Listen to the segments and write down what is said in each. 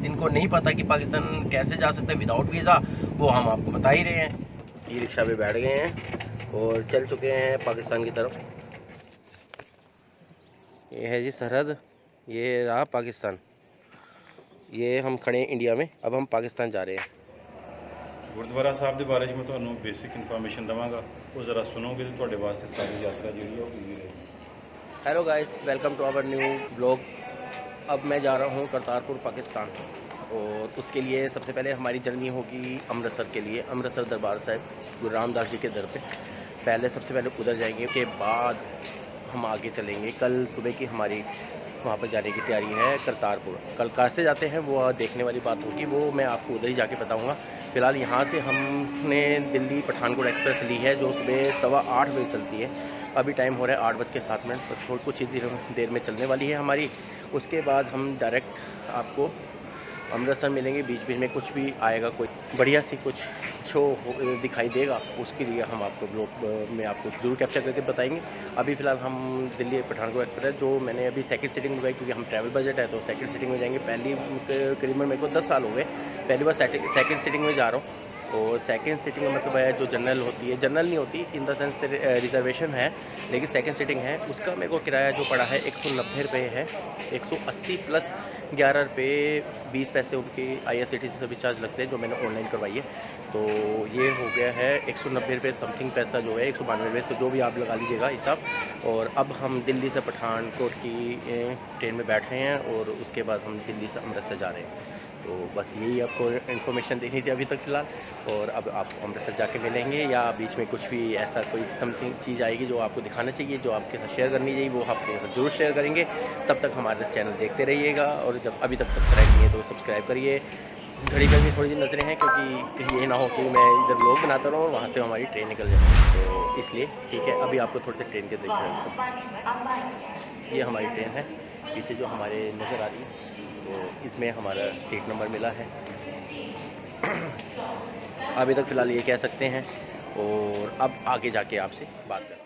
जिनको नहीं पता कि पाकिस्तान कैसे जा सकते हैं विदाउट वीज़ा, वो हम आपको बता ही रहे हैं। ई रिक्शा पे बैठ गए हैं और चल चुके हैं पाकिस्तान की तरफ। ये है जी सरहद, ये रहा पाकिस्तान। ये हम खड़े हैं इंडिया में, अब हम पाकिस्तान जा रहे हैं। गुरुद्वारा साहब के बारे में ਤੁਹਾਨੂੰ बेसिक इन्फॉर्मेशन देवांगा, वो ज़रा सुनोगे तो ਤੁਹਾਡੇ वास्ते सारी यात्रा जी है ईजी रहेगी। Hello guys, welcome to our new blog. अब मैं जा रहा हूँ करतारपुर पाकिस्तान, और उसके लिए सबसे पहले हमारी जर्नी होगी अमृतसर के लिए। अमृतसर दरबार साहिब गुरु रामदास जी के दर पे पहले सबसे पहले उधर जाएंगे, के बाद हम आगे चलेंगे। कल सुबह की हमारी वहाँ पर जाने की तैयारी है करतारपुर। कल कैसे जाते हैं वो देखने वाली बात होगी, वो मैं आपको उधर ही जाके बताऊँगा। फ़िलहाल यहाँ से हमने दिल्ली पठानकोट एक्सप्रेस ली है, जो सुबह 8:15 बजे चलती है। अभी टाइम हो रहा है 8:07, बस थोड़ी कुछ ही देर में चलने वाली है हमारी। उसके बाद हम डायरेक्ट आपको अमृतसर मिलेंगे। बीच बीच में कुछ भी आएगा, कोई बढ़िया सी कुछ शो दिखाई देगा, उसके लिए हम आपको ब्लॉग में आपको जरूर कैप्चर करके बताएंगे। अभी फ़िलहाल हम दिल्ली पठानकोट एक्सप्रेस, जो मैंने अभी सेकंड सीटिंग मंगाई, क्योंकि हम ट्रैवल बजट है तो सेकंड सीटिंग में जाएंगे। पहली करीबन मेरे को 10 साल हो गए पहली बार सेकंड सीटिंग में जा रहा हूँ। और सेकंड सीटिंग का मतलब है जो जनरल होती है, जनरल नहीं होती इन द सेंस रिजर्वेशन है, लेकिन सेकंड सीटिंग है। उसका मेरे को किराया जो पड़ा है 190 रुपये है। 180 प्लस 11 रुपये 20 पैसे उनके IRCTC सर्विस चार्ज लगते हैं, जो मैंने ऑनलाइन करवाई है। तो ये हो गया है 190 रुपये समथिंग पैसा, जो है 192 रुपये से जो भी आप लगा लीजिएगा हिसाब। और अब हम दिल्ली से पठानकोट की ट्रेन में बैठ रहे हैं, और उसके बाद हम दिल्ली से अमृतसर जा रहे हैं। तो बस यही आपको इन्फॉर्मेशन देनी थी अभी तक फ़िलहाल। और अब आप अमृतसर जाके मिलेंगे, या बीच में कुछ भी ऐसा कोई समथिंग चीज़ आएगी जो आपको दिखाना चाहिए, जो आपके साथ शेयर करनी चाहिए, वो आपके साथ जरूर शेयर करेंगे। तब तक हमारे चैनल देखते रहिएगा, और जब अभी तक सब्सक्राइब नहीं है तो सब्सक्राइब करिए। घड़ी पर भी थोड़ी सी नजरें हैं, क्योंकि कहीं ये ना हो कि मैं इधर व्लॉग बनाता रहूँ और वहाँ से हमारी ट्रेन निकल जाए, तो इसलिए ठीक है। अभी आपको थोड़े से ट्रेन के देख रहे हैं। ये हमारी ट्रेन है, पीछे जो हमारे नज़र आ रही है, तो इसमें हमारा सीट नंबर मिला है। अभी तक फ़िलहाल ये कह सकते हैं, और अब आगे जाके आपसे बात करते हैं।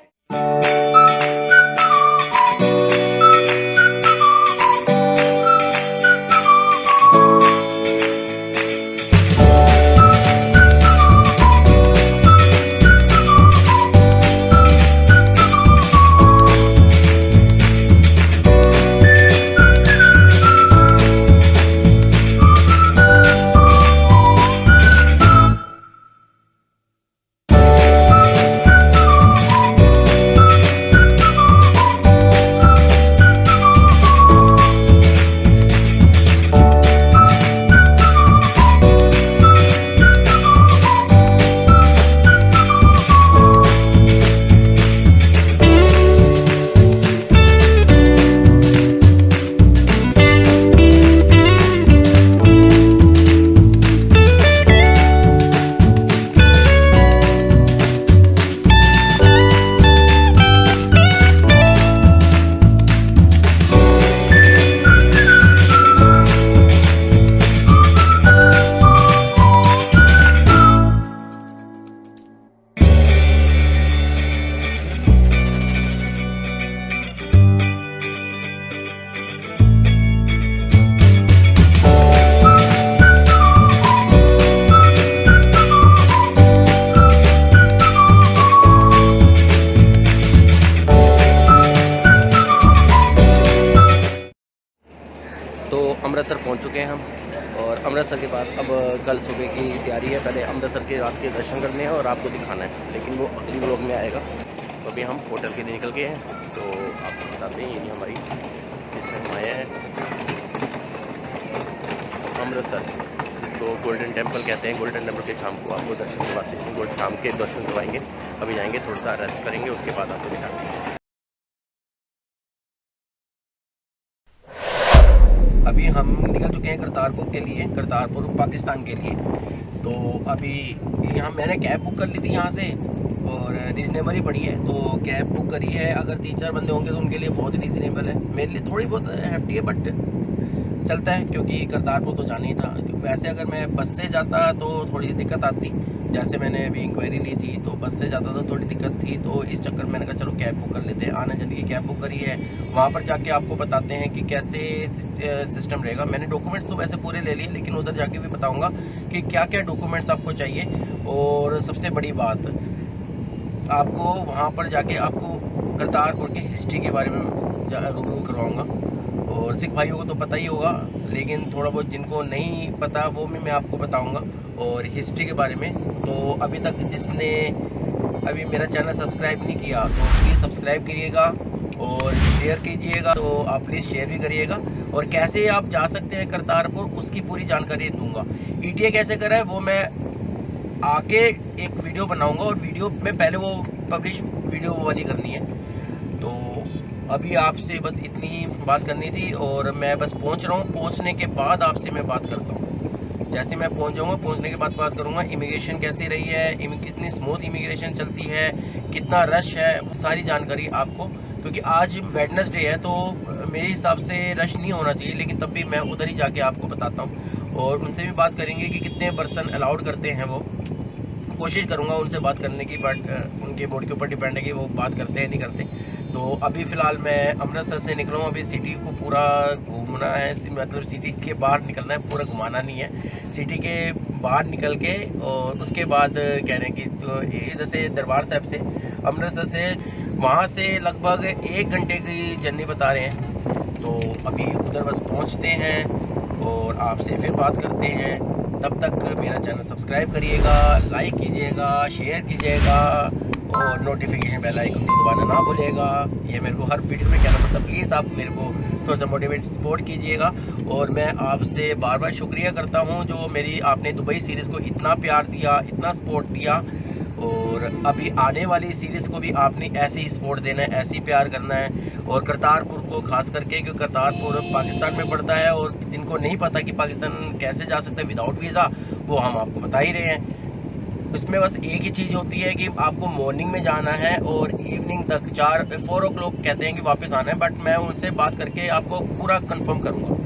अमृतसर पहुंच चुके हैं हम, और अमृतसर के बाद अब कल सुबह की तैयारी है। पहले अमृतसर के रात के दर्शन करने हैं और आपको दिखाना है, लेकिन वो अगली व्लॉग में आएगा। तो अभी हम होटल के लिए निकल गए हैं, तो आपको बताते हैं ये हमारी जिसमें हम आए हैं अमृतसर, जिसको गोल्डन टेम्पल कहते हैं। गोल्डन टेम्पल के शाम को आपको दर्शन करवाते हैं, शाम के दर्शन करवाएंगे। अभी जाएंगे, थोड़ा सा रेस्ट करेंगे, उसके बाद आपको दिखाते हैं। अभी हम निकल चुके हैं करतारपुर के लिए, करतारपुर पाकिस्तान के लिए। तो अभी यहाँ मैंने कैब बुक कर ली थी यहाँ से, और रीज़नेबल ही पड़ी है। तो कैब बुक करी है, अगर 3-4 बंदे होंगे तो उनके लिए बहुत रीज़नेबल है। मेरे लिए थोड़ी बहुत हैफ्टी है, बट चलता है, क्योंकि करतारपुर तो जाना ही था। वैसे अगर मैं बस से जाता तो थोड़ी सी दिक्कत आती, जैसे मैंने अभी इंक्वायरी ली थी तो बस से जाता तो थोड़ी दिक्कत थी, तो इस चक्कर में मैंने कहा चलो कैब बुक कर लेते हैं। आने जाने की कैब बुक करी है, वहाँ पर जाके आपको बताते हैं कि कैसे सिस्टम रहेगा। मैंने डॉक्यूमेंट्स तो वैसे पूरे ले लिए, लेकिन उधर जाके भी बताऊँगा कि क्या क्या डॉक्यूमेंट्स आपको चाहिए। और सबसे बड़ी बात, आपको वहाँ पर जाके आपको करतारपुर की हिस्ट्री के बारे में रूबरू करवाऊँगा। और सिख भाइयों को तो पता ही होगा, लेकिन थोड़ा बहुत जिनको नहीं पता वो भी मैं आपको बताऊंगा। और हिस्ट्री के बारे में तो अभी तक जिसने अभी मेरा चैनल सब्सक्राइब नहीं किया तो प्लीज़ सब्सक्राइब करिएगा और शेयर कीजिएगा, तो आप प्लीज़ शेयर भी करिएगा। और कैसे आप जा सकते हैं करतारपुर उसकी पूरी जानकारी दूंगा। ETA कैसे करा है वो मैं आके एक वीडियो बनाऊंगा, और वीडियो में पहले वो पब्लिश वीडियो वाली करनी है। तो अभी आपसे बस इतनी ही बात करनी थी, और मैं बस पहुंच रहा हूं। पहुंचने के बाद आपसे मैं बात करता हूं। जैसे मैं पहुंच जाऊंगा, पहुंचने के बाद बात करूंगा इमिग्रेशन कैसी रही है, कितनी स्मूथ इमिग्रेशन चलती है, कितना रश है, सारी जानकारी आपको। क्योंकि आज वेडनेसडे है तो मेरे हिसाब से रश नहीं होना चाहिए, लेकिन तब भी मैं उधर ही जाके आपको बताता हूँ। और उनसे भी बात करेंगे कि कितने पर्सन अलाउड करते हैं। वो कोशिश करूंगा उनसे बात करने की, बट उनके मूड के ऊपर डिपेंड है कि वो बात करते हैं नहीं करते। तो अभी फ़िलहाल मैं अमृतसर से निकला हूँ। अभी सिटी को पूरा घूमना है, मतलब सिटी के बाहर निकलना है, पूरा घुमाना नहीं है। सिटी के बाहर निकल के और उसके बाद कह रहे हैं कि तो इधर से दरबार साहब से, अमृतसर से, वहाँ से लगभग 1 घंटे की जर्नी बता रहे हैं। तो अभी उधर बस पहुँचते हैं और आपसे फिर बात करते हैं। तब तक मेरा चैनल सब्सक्राइब करिएगा, लाइक कीजिएगा, शेयर कीजिएगा और नोटिफिकेशन बेल आइकन को दबाना ना भूलिएगा। ये मेरे को हर वीडियो में कहना पड़ता है, प्लीज़ आप मेरे को थोड़ा सा मोटिवेट सपोर्ट कीजिएगा। और मैं आपसे बार बार शुक्रिया करता हूँ जो मेरी आपने दुबई सीरीज़ को इतना प्यार दिया, इतना सपोर्ट दिया। और अभी आने वाली सीरीज़ को भी आपने ऐसे ही सपोर्ट देना है, ऐसे ही प्यार करना है। और करतारपुर को खास करके, क्योंकि करतारपुर पाकिस्तान में पड़ता है, और जिनको नहीं पता कि पाकिस्तान कैसे जा सकता है विदाउट वीज़ा, वो हम आपको बता ही रहे हैं। इसमें बस एक ही चीज़ होती है कि आपको मॉर्निंग में जाना है और इवनिंग तक 4 o'clock कहते हैं कि वापस आना है, बट मैं उनसे बात करके आपको पूरा कंफर्म करूँगा।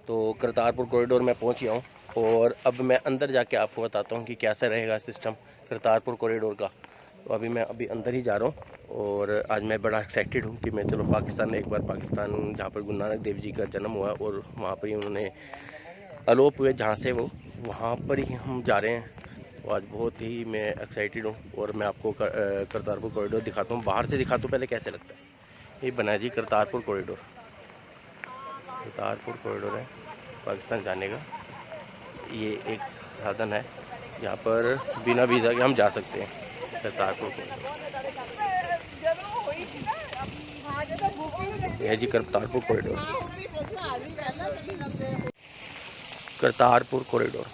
तो करतारपुर कॉरिडोर में पहुंच गया हूँ, और अब मैं अंदर जाके आपको बताता हूँ कि कैसा रहेगा सिस्टम करतारपुर कॉरिडोर का। तो अभी मैं अंदर ही जा रहा हूँ, और आज मैं बड़ा एक्साइटेड हूँ कि मैं चलो पाकिस्तान, एक बार पाकिस्तान जहाँ पर गुरु नानक देव जी का जन्म हुआ और वहाँ पर ही उन्होंने अलोप हुए, जहाँ से वो, वहाँ पर ही हम जा रहे हैं। तो आज बहुत ही मैं एक्साइटेड हूँ, और मैं आपको करतारपुर कॉरिडोर दिखाता हूँ। बाहर से दिखाता हूँ पहले कैसे लगता है। ये बना जी करतारपुर कॉरिडोर। करतारपुर कॉरिडोर है पाकिस्तान जाने का, ये एक साधन है जहाँ पर बिना वीज़ा के हम जा सकते हैं करतारपुर कॉरिडोर। यह जी Kartarpur corridor, Kartarpur corridor,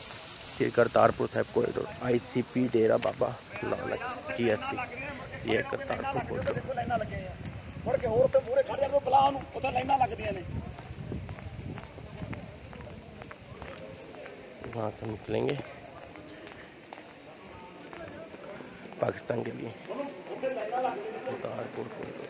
Shri Kartarpur Sahib corridor, ICP Dera Baba Nanak GSP, ये करतारपुर कॉरिडोर। वहाँ से निकलेंगे पाकिस्तान के लिए। Kartarpur corridor,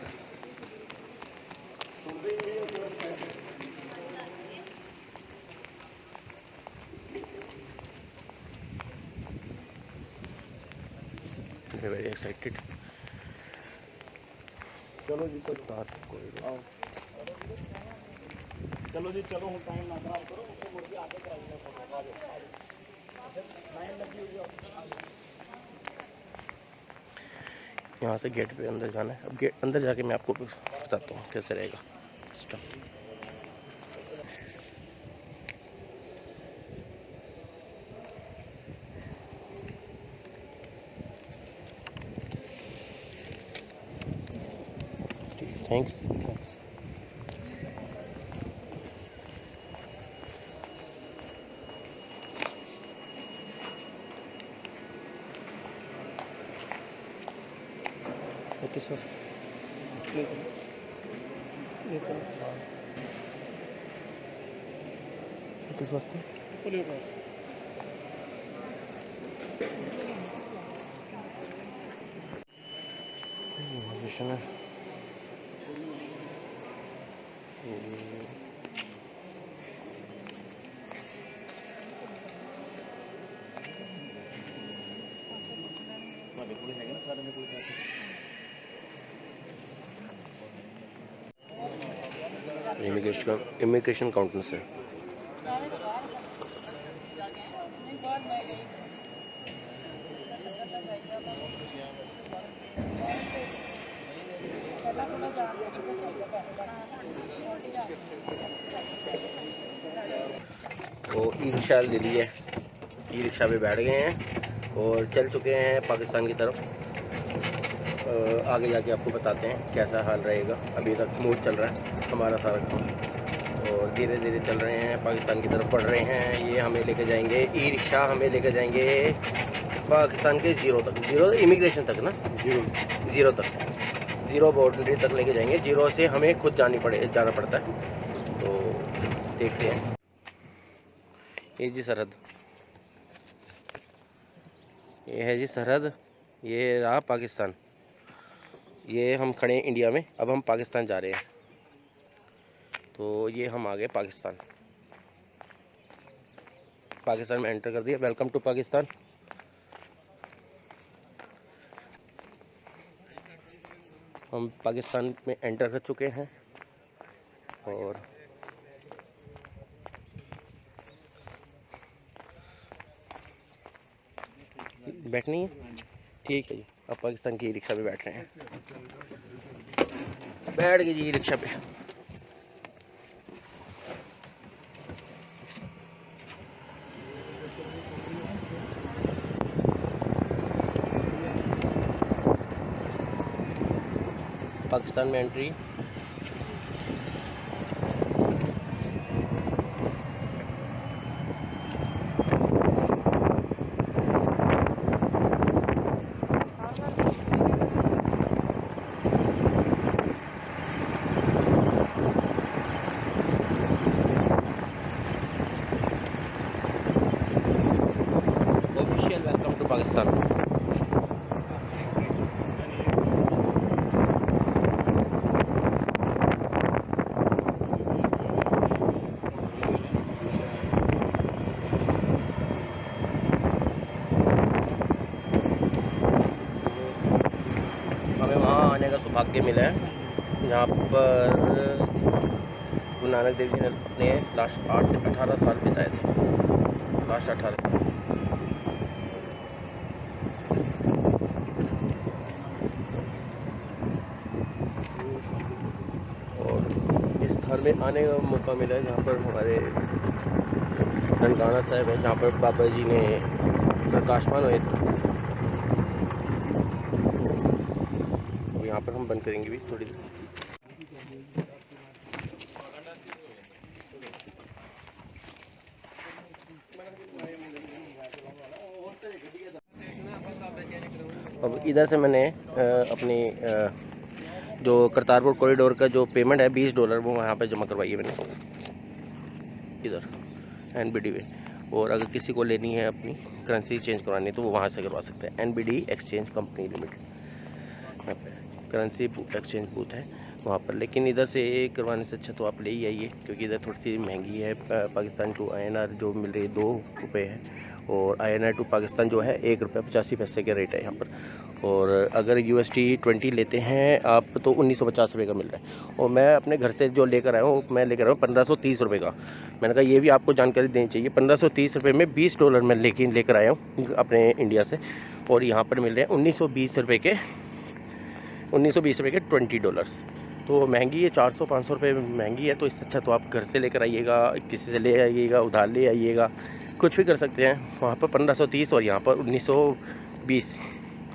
very excited. चलो जी, करतारपुर कॉरिडोर। चलो जी चलो हम टाइम ना खराब करो उसको मुड़ के आगे कराइए फोटो लाइन लगी हुई है। यहाँ से गेट पे अंदर जाना है। अब गेट अंदर जाके मैं आपको बताता हूँ कैसे रहेगा सिस्टम। थैंक्स। किस वास्ते है। इमिग्रेशन काउंटर से वो ई रिक्शा ले ली है। ई रिक्शा पे बैठ गए हैं और चल चुके हैं पाकिस्तान की तरफ। आगे जाके आपको बताते हैं कैसा हाल रहेगा। अभी तक स्मूथ चल रहा है हमारा सारा काम और धीरे धीरे चल रहे हैं, पाकिस्तान की तरफ बढ़ रहे हैं। ये हमें लेके जाएंगे, ई रिक्शा हमें लेके जाएंगे पाकिस्तान के ज़ीरो तक, ज़ीरो इमिग्रेशन तक ना, ज़ीरो तक, ज़ीरो बाउंड्री तक लेके जाएंगे। ज़ीरो से हमें खुद जाना पड़ता है। तो देखते हैं। ये जी सरहद, ये है जी सरहद, ये रहा पाकिस्तान। ये हम खड़े हैं इंडिया में, अब हम पाकिस्तान जा रहे हैं। तो ये हम आ गए पाकिस्तान। पाकिस्तान में एंटर कर दिया। Welcome to Pakistan. हम पाकिस्तान में एंटर कर चुके हैं और बैठनी है, ठीक है जी। अब पाकिस्तान की रिक्शा पे बैठ रहे हैं। बैठ गए जी रिक्शा पे। पाकिस्तान में entry. Official welcome to Pakistan. हमें वहाँ आने का सौभाग्य मिला है जहाँ पर गुरु नानक देव जी ने अपने लास्ट 18 साल बिताए थे। लास्ट 18 साल। और इस स्थान में आने का मौका मिला है जहाँ पर हमारे ननकाना साहब है, जहाँ पर बाबा जी ने प्रकाशमान हुए थे। यहाँ पर हम बंद करेंगे भी थोड़ी देर। अब इधर से मैंने अपनी जो करतारपुर कॉरिडोर का जो पेमेंट है $20 वो वहाँ पे जमा करवाई है मैंने इधर NBD में। और अगर किसी को लेनी है अपनी करेंसी चेंज करवानी है तो वो वहाँ से करवा सकते हैं। NBD एक्सचेंज कंपनी लिमिटेड, यहाँ पे करेंसी एक्सचेंज बूथ है वहाँ पर। लेकिन इधर से करवाने से अच्छा तो आप ले ही आइए, क्योंकि इधर थोड़ी सी महंगी है। पाकिस्तान टू INR जो मिल रही है ₹2 है और INR टू पाकिस्तान जो है ₹1.85 के रेट है यहाँ पर। और अगर USD 20 लेते हैं आप तो 1950 रुपये का मिल रहा है। और मैं अपने घर से जो लेकर आया हूँ, मैं लेकर आया हूँ 1530 रुपये का। मैंने कहा ये भी आपको जानकारी देनी चाहिए। 1530 रुपये में $20 मैं लेकर आया हूँ अपने इंडिया से, और यहाँ पर मिल रहे हैं 1920 रुपये के $20। तो महंगी है, 400-500 रुपये महंगी है। तो इससे अच्छा तो आप घर से लेकर आइएगा, किसी से ले आइएगा, उधार ले आइएगा, कुछ भी कर सकते हैं। वहाँ पर 1530 और यहाँ पर 1920,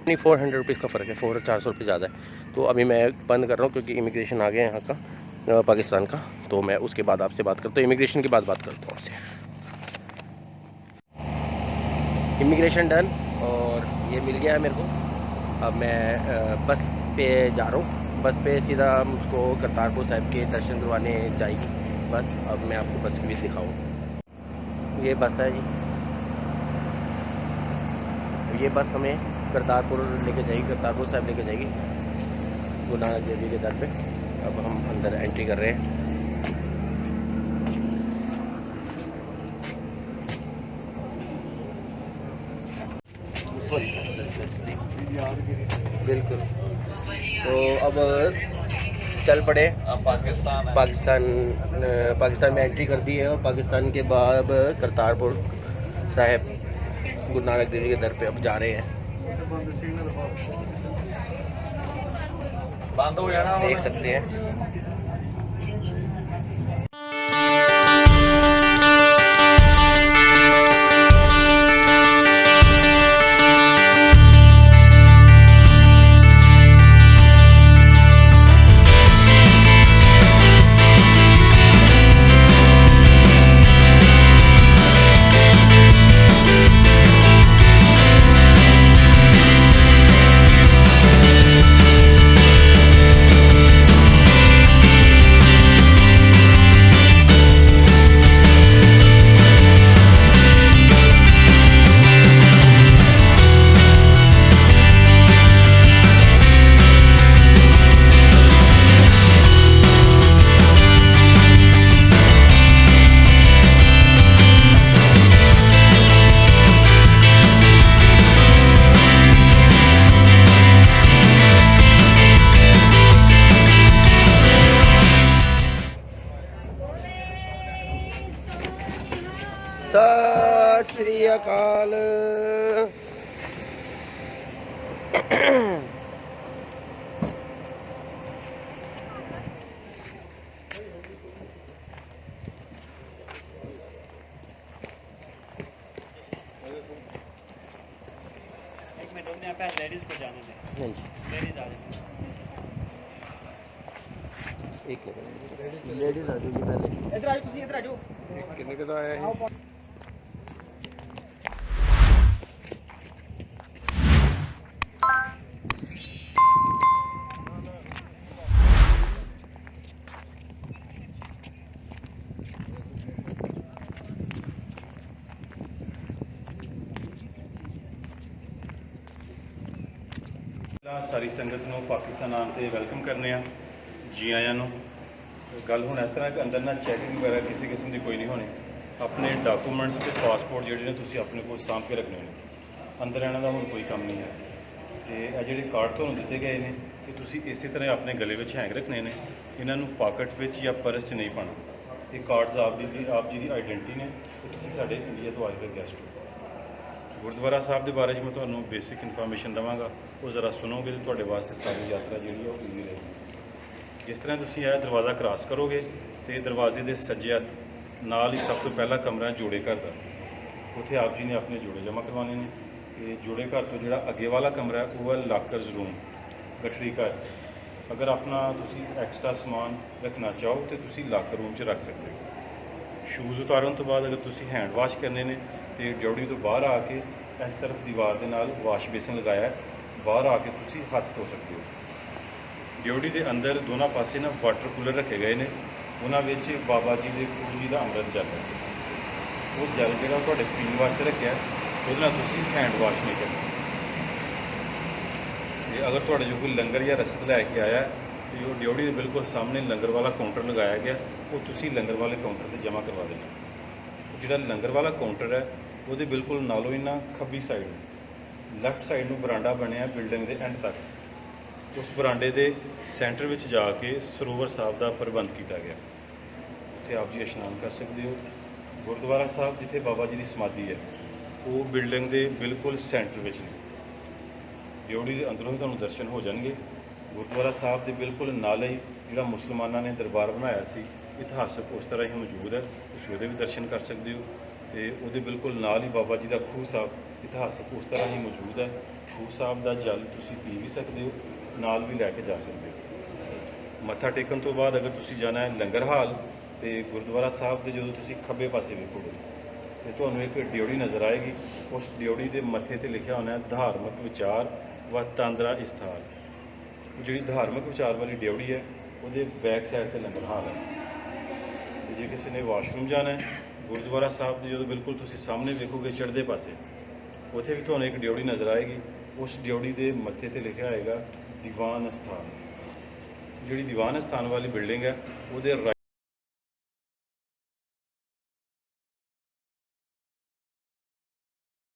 400 रुपीज़ का फ़र्क है, 400 रुपये ज़्यादा है। तो अभी मैं बंद कर रहा हूँ क्योंकि इमिग्रेशन आ गया यहाँ का, पाकिस्तान का। तो मैं उसके बाद आपसे बात करता हूँ, इमिग्रेशन के बाद बात करता हूँ आपसे। इमिग्रेशन डन और ये मिल गया है मेरे को। अब मैं बस पे जा रहा हूँ। बस पे सीधा मुझको करतारपुर साहिब के दर्शन करवाने जाएगी बस। अब मैं आपको बस भी दिखाऊँ। ये बस है जी, ये बस हमें करतारपुर लेके जाएगी, करतारपुर साहिब लेके जाएगी, गुरु नानक देव जी के दर पे। अब हम अंदर एंट्री कर रहे हैं। बिल्कुल। तो अब चल पड़े। अब पाकिस्तान में एंट्री कर दी है, और पाकिस्तान के बाद करतारपुर साहिब गुरु नानक देव जी के दर पे अब जा रहे हैं। बंद हो जाना, देख सकते हैं। सत श्री अकाल। एक मिनट अपने यहाँ लेडीज को जाने दें। लेडीज आ जाए। एक मिनट, लेडीज आ जाएगी पहले। इधर आ जाओ, इधर आ जाओ। कितने का तो आया है? ਸਾਰੀ ਸੰਗਤ ਨੂੰ ਪਾਕਿਸਤਾਨ ਆਉਣ 'ਤੇ ਵੈਲਕਮ ਕਰਨੇ ਆ, ਜੀ ਆਇਆਂ ਨੂੰ। ਗੱਲ ਹੁਣ ਇਸ ਤਰ੍ਹਾਂ ਕਿ ਅੰਦਰ ਨਾ ਚੈਕਿੰਗ ਵਗੈਰਾ ਕਿਸੇ ਕਿਸਮ ਦੀ ਕੋਈ ਨਹੀਂ ਹੋਣੀ। ਆਪਣੇ ਡਾਕੂਮੈਂਟਸ ਤੇ ਪਾਸਪੋਰਟ ਜਿਹੜੇ ਨੇ ਤੁਸੀਂ ਆਪਣੇ ਕੋਲ ਸਾਂਭ ਕੇ ਰੱਖਣੇ ਨੇ। ਅੰਦਰ ਇਹਨਾਂ ਦਾ ਹੁਣ ਕੋਈ ਕੰਮ ਨਹੀਂ ਹੈ। ਤੇ ਇਹ ਜਿਹੜੇ ਕਾਰਡ ਤੁਹਾਨੂੰ ਦਿੱਤੇ ਗਏ ਨੇ, ਇਹ ਤੁਸੀਂ ਇਸੇ ਤਰ੍ਹਾਂ ਆਪਣੇ ਗਲੇ ਵਿੱਚ ਹੈਂਗ ਰੱਖਣੇ ਨੇ। ਇਹਨਾਂ ਨੂੰ ਪਾਕਟ ਵਿੱਚ ਜਾਂ ਪਰਸ 'ਚ ਨਹੀਂ ਪਾਉਣਾ। ਇਹ ਕਾਰਡਸ ਆਪ ਜੀ ਦੀ ਆਈਡੈਂਟੀ ਨੇ ਕਿ ਤੁਸੀਂ ਸਾਡੇ ਇੰਡੀਆ ਤੋਂ ਆਏ ਹੋਏ ਗੈਸਟ ਹੋ। ਗੁਰਦੁਆਰਾ ਸਾਹਿਬ ਦੇ ਬਾਰੇ 'ਚ ਮੈਂ ਤੁਹਾਨੂੰ ਬੇਸਿਕ ਇਨਫੋਰਮੇਸ਼ਨ ਦੇਵਾਂਗਾ, ਉਹ ਜ਼ਰਾ ਸੁਣੋਗੇ ਤਾਂ ਤੁਹਾਡੇ ਵਾਸਤੇ ਸਾਰੀ ਯਾਤਰਾ ਜਿਹੜੀ ਉਹ ਈਜ਼ੀ ਰਹੇਗੀ। ਜਿਸ ਤਰ੍ਹਾਂ ਤੁਸੀਂ ਇਹ ਦਰਵਾਜ਼ਾ ਕ੍ਰਾਸ ਕਰੋਗੇ ਤੇ ਦਰਵਾਜ਼ੇ ਦੇ ਸੱਜੇ ਹੱਥ ਨਾਲ ਹੀ ਸਭ ਤੋਂ ਪਹਿਲਾ ਕਮਰਾ ਜੋੜੇ ਘਰ ਦਾ। ਉੱਥੇ ਆਪ ਜੀ ਨੇ ਆਪਣੇ ਜੋੜੇ ਜਮ੍ਹਾਂ ਕਰਵਾਉਣੇ ਨੇ। ਤੇ ਜੋੜੇ ਘਰ ਤੋਂ ਜਿਹੜਾ ਅੱਗੇ ਵਾਲਾ ਕਮਰਾ ਉਹ ਹੈ ਲਾਕਰਸ ਰੂਮ, ਗਠਰੀ ਘਰ। ਅਗਰ ਆਪਣਾ ਤੁਸੀਂ ਐਕਸਟਰਾ ਸਮਾਨ ਰੱਖਣਾ ਚਾਹੋ ਤੇ ਤੁਸੀਂ ਲਾਕਰ ਰੂਮ 'ਚ ਰੱਖ ਸਕਦੇ ਹੋ। ਸ਼ੂਜ਼ ਉਤਾਰਨ ਤੋਂ ਬਾਅਦ ਅਗਰ ਤੁਸੀਂ ਹੈਂਡ ਵਾਸ਼ ਕਰਨੇ ਨੇ ਤੇ ਡਿਊਟੀ ਤੋਂ ਬਾਹਰ ਆ ਕੇ ਇਸ ਤਰਫ ਦੀਵਾਰ ਦੇ ਨਾਲ ਵਾਸ਼ ਬੇਸਿਨ ਲਗਾਇਆ, ਬਾਹਰ ਆ ਕੇ ਤੁਸੀਂ ਹੱਥ ਧੋ ਸਕਦੇ ਹੋ। ਡਿਊਟੀ ਦੇ ਅੰਦਰ ਦੋਨਾਂ ਪਾਸੇ ਨਾ ਵਾਟਰ ਕੂਲਰ ਰੱਖੇ ਗਏ ਨੇ, ਉਹਨਾਂ ਵਿੱਚ ਬਾਬਾ ਜੀ ਦੇ ਗੁਰੂ ਜੀ ਦਾ ਅੰਮ੍ਰਿਤ ਜਲ ਹੈ। ਉਹ ਜਲ ਜਿਹੜਾ ਤੁਹਾਡੇ ਪੀਣ ਵਾਸਤੇ ਰੱਖਿਆ, ਉਹਦੇ ਨਾਲ ਤੁਸੀਂ ਹੈਂਡ ਵਾਸ਼ ਨਹੀਂ ਕਰਨਾ। ਤੇ ਅਗਰ ਤੁਹਾਡੇ ਜੋ ਕੋਈ ਲੰਗਰ ਜਾਂ ਰਸਦ ਲੈ ਕੇ ਆਇਆ ਤੇ ਉਹ ਡਿਊਟੀ ਦੇ ਬਿਲਕੁਲ ਸਾਹਮਣੇ ਲੰਗਰ ਵਾਲਾ ਕਾਊਂਟਰ ਲਗਾਇਆ ਗਿਆ, ਉਹ ਤੁਸੀਂ ਲੰਗਰ ਵਾਲੇ ਕਾਊਂਟਰ 'ਤੇ ਜਮ੍ਹਾਂ ਕਰਵਾ ਦੇਣਾ। ਜਿਹੜਾ ਲੰਗਰ ਵਾਲਾ ਕਾਊਂਟਰ ਹੈ ਉਹਦੇ ਬਿਲਕੁਲ ਨਾਲੋਂ ਹੀ ਨਾ ਖੱਬੀ ਸਾਈਡ ਲੈਫਟ ਸਾਈਡ ਨੂੰ ਬਰਾਂਡਾ ਬਣਿਆ ਬਿਲਡਿੰਗ ਦੇ ਐਂਡ ਤੱਕ। ਉਸ ਬਰਾਂਡੇ ਦੇ ਸੈਂਟਰ ਵਿੱਚ ਜਾ ਕੇ ਸਰੋਵਰ ਸਾਹਿਬ ਦਾ ਪ੍ਰਬੰਧ ਕੀਤਾ ਗਿਆ। ਉੱਥੇ ਆਪ ਜੀ ਇਸ਼ਨਾਨ ਕਰ ਸਕਦੇ ਹੋ। ਗੁਰਦੁਆਰਾ ਸਾਹਿਬ ਜਿੱਥੇ ਬਾਬਾ ਜੀ ਦੀ ਸਮਾਧੀ ਹੈ ਉਹ ਬਿਲਡਿੰਗ ਦੇ ਬਿਲਕੁਲ ਸੈਂਟਰ ਵਿੱਚ ਨੇ। ਡਿਓੜੀ ਦੇ ਅੰਦਰੋਂ ਹੀ ਤੁਹਾਨੂੰ ਦਰਸ਼ਨ ਹੋ ਜਾਣਗੇ। ਗੁਰਦੁਆਰਾ ਸਾਹਿਬ ਦੇ ਬਿਲਕੁਲ ਨਾਲ ਹੀ ਜਿਹੜਾ ਮੁਸਲਮਾਨਾਂ ਨੇ ਦਰਬਾਰ ਬਣਾਇਆ ਸੀ ਇਤਿਹਾਸਕ ਉਸ ਤਰ੍ਹਾਂ ਹੀ ਮੌਜੂਦ ਹੈ, ਤੁਸੀਂ ਉਹਦੇ ਵੀ ਦਰਸ਼ਨ ਕਰ ਸਕਦੇ ਹੋ। ਤੇ ਉਹਦੇ ਬਿਲਕੁਲ ਨਾਲ ਹੀ ਬਾਬਾ ਜੀ ਦਾ ਖੂਹ ਸਾਹਿਬ ਇਤਿਹਾਸਕ ਉਸ ਤਰ੍ਹਾਂ ਹੀ ਮੌਜੂਦ ਹੈ। ਖੂਹ ਸਾਹਿਬ ਦਾ ਜਲ ਤੁਸੀਂ ਪੀ ਵੀ ਸਕਦੇ ਹੋ, ਨਾਲ ਵੀ ਲੈ ਕੇ ਜਾ ਸਕਦੇ ਹੋ। ਮੱਥਾ ਟੇਕਣ ਤੋਂ ਬਾਅਦ ਅਗਰ ਤੁਸੀਂ ਜਾਣਾ ਹੈ ਲੰਗਰ ਹਾਲ ਤੇ ਗੁਰਦੁਆਰਾ ਸਾਹਿਬ ਦੇ ਜਦੋਂ ਤੁਸੀਂ ਖੱਬੇ ਪਾਸੇ ਵੇਖੋਗੇ ਤੇ ਤੁਹਾਨੂੰ ਇੱਕ ਡਿਓੜੀ ਨਜ਼ਰ ਆਏਗੀ। ਉਸ ਡਿਓੜੀ ਦੇ ਮੱਥੇ ਤੇ ਲਿਖਿਆ ਹੋਣਾ ਹੈ ਧਾਰਮਿਕ ਵਿਚਾਰ व ਤਾਂਦਰਾ ਇਸਥਾਨ। ਜਿਹੜੀ ਧਾਰਮਿਕ ਵਿਚਾਰ ਵਾਲੀ ਡਿਓੜੀ ਹੈ ਉਹਦੇ ਬੈਕ ਸਾਈਡ ਤੇ ਲੰਗਰ ਹਾਲ ਹੈ। ਤੇ ਜੇ ਕਿਸੇ ਨੇ ਵਾਸ਼ਰੂਮ ਜਾਣਾ ਹੈ ਗੁਰਦੁਆਰਾ ਸਾਹਿਬ ਦੇ ਜਦੋਂ ਬਿਲਕੁਲ ਤੁਸੀਂ ਸਾਹਮਣੇ ਵੇਖੋਗੇ ਚੜ੍ਹਦੇ ਪਾਸੇ ਉੱਥੇ ਵੀ ਤੁਹਾਨੂੰ ਇੱਕ ਡਿਓੜੀ ਨਜ਼ਰ ਆਏਗੀ। ਉਸ ਡਿਓੜੀ ਦੇ ਮੱਥੇ ਤੇ ਲਿਖਿਆ ਹੋਏਗਾ ਦੀਵਾਨ ਅਸਥਾਨ। ਜਿਹੜੀ ਦੀਵਾਨ ਅਸਥਾਨ ਵਾਲੀ ਬਿਲਡਿੰਗ ਹੈ ਉਹਦੇ